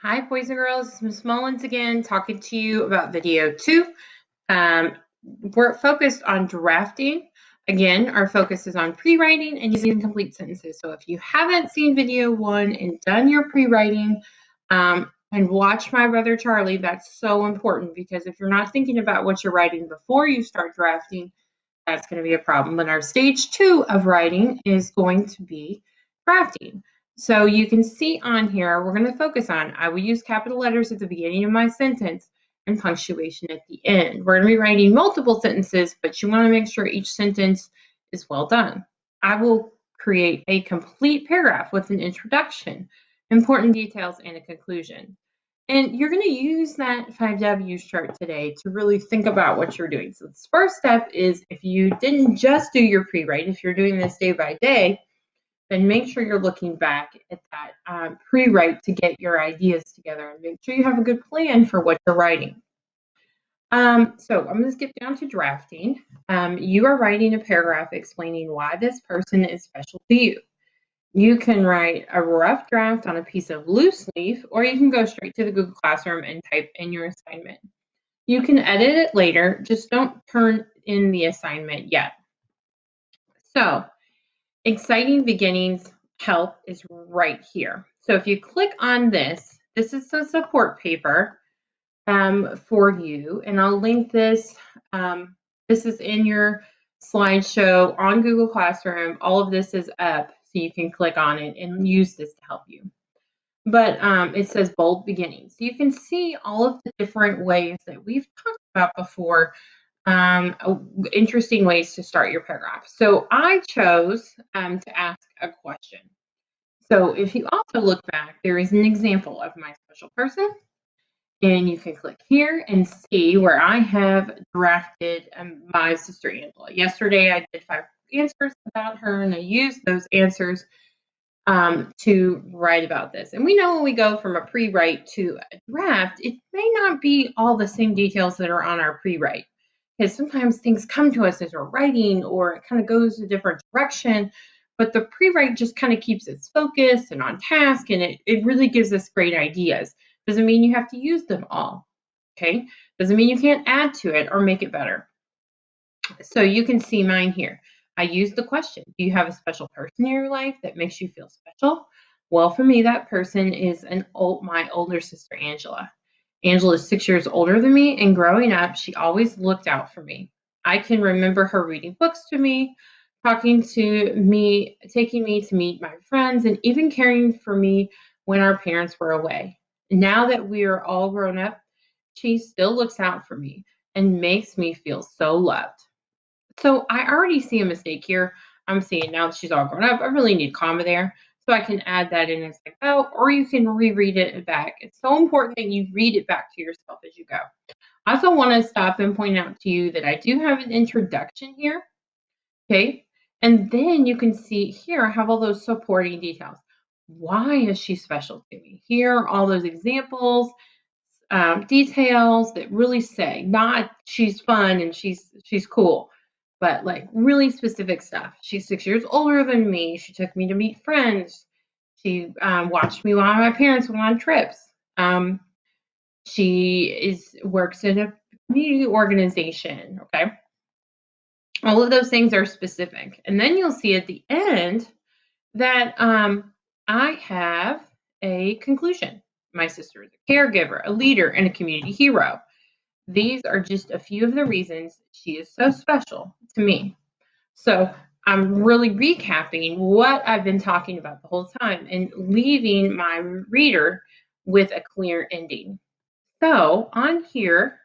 Hi, boys and girls. It's Ms. Mullins again, talking to you about video 2. We're focused on drafting. Again, our focus is on pre-writing and using complete sentences. So if you haven't seen video 1 and done your pre-writing, and watch my brother Charlie, that's so important, because if you're not thinking about what you're writing before you start drafting, that's going to be a problem. And our stage 2 of writing is going to be drafting. So you can see on here, we're going to focus on, I will use capital letters at the beginning of my sentence and punctuation at the end. We're going to be writing multiple sentences, but you want to make sure each sentence is well done. I will create a complete paragraph with an introduction, important details, and a conclusion. And you're going to use that 5W's chart today to really think about what you're doing. So this first step is, if you didn't just do your pre-write, if you're doing this day by day, then make sure you're looking back at that pre-write to get your ideas together and make sure you have a good plan for what you're writing. So I'm going to skip down to drafting. You are writing a paragraph explaining why this person is special to you. You can write a rough draft on a piece of loose leaf, or you can go straight to the Google Classroom and type in your assignment. You can edit it later, just don't turn in the assignment yet. So, exciting beginnings help is right here. So if you click on this, this is the support paper for you, and I'll link this. This is in your slideshow on Google Classroom. All of this is up, so you can click on it and use this to help you. But it says bold beginnings. So you can see all of the different ways that we've talked about before, interesting ways to start your paragraph. So I chose to ask a question. So if you also look back, there is an example of my special person. And you can click here and see where I have drafted my sister Angela. Yesterday, I did 5 answers about her, and I used those answers to write about this. And we know when we go from a pre-write to a draft, it may not be all the same details that are on our pre-write, because sometimes things come to us as we're writing, or it kind of goes a different direction. But the pre-write just kind of keeps us focused and on task, and it really gives us great ideas. Doesn't mean you have to use them all, okay? Doesn't mean you can't add to it or make it better. So you can see mine here. I used the question, do you have a special person in your life that makes you feel special? Well, for me, that person is my older sister, Angela. Angela is 6 years older than me, and growing up, she always looked out for me. I can remember her reading books to me, talking to me, taking me to meet my friends, and even caring for me when our parents were away. Now that we are all grown up, she still looks out for me and makes me feel so loved. So I already see a mistake here. I'm seeing, now that she's all grown up, I really need comma there. So I can add that in as I go, or you can reread it back. It's so important that you read it back to yourself as you go. I also want to stop and point out to you that I do have an introduction here. Okay. And then you can see here, I have all those supporting details. Why is she special to me? Here are all those examples, details that really say, not she's fun and she's cool, but like really specific stuff. She's 6 years older than me. She took me to meet friends. She watched me while my parents went on trips. She works in a community organization. Okay. All of those things are specific. And then you'll see at the end that I have a conclusion. My sister is a caregiver, a leader, and a community hero. These are just a few of the reasons she is so special to me. So I'm really recapping what I've been talking about the whole time and leaving my reader with a clear ending. So on here,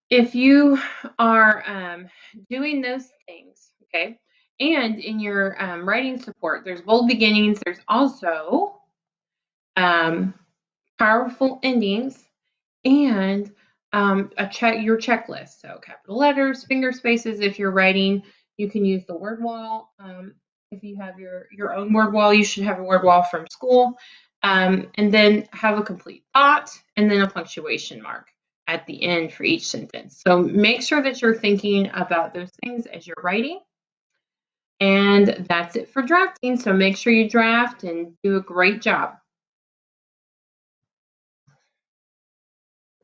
if you are doing those things, okay, and in your writing support, there's bold beginnings, there's also powerful endings, and your checklist. So capital letters, finger spaces. If you're writing, you can use the word wall. If you have your own word wall, you should have a word wall from school. And then have a complete thought, and then a punctuation mark at the end for each sentence. So make sure that you're thinking about those things as you're writing. And that's it for drafting. So make sure you draft and do a great job.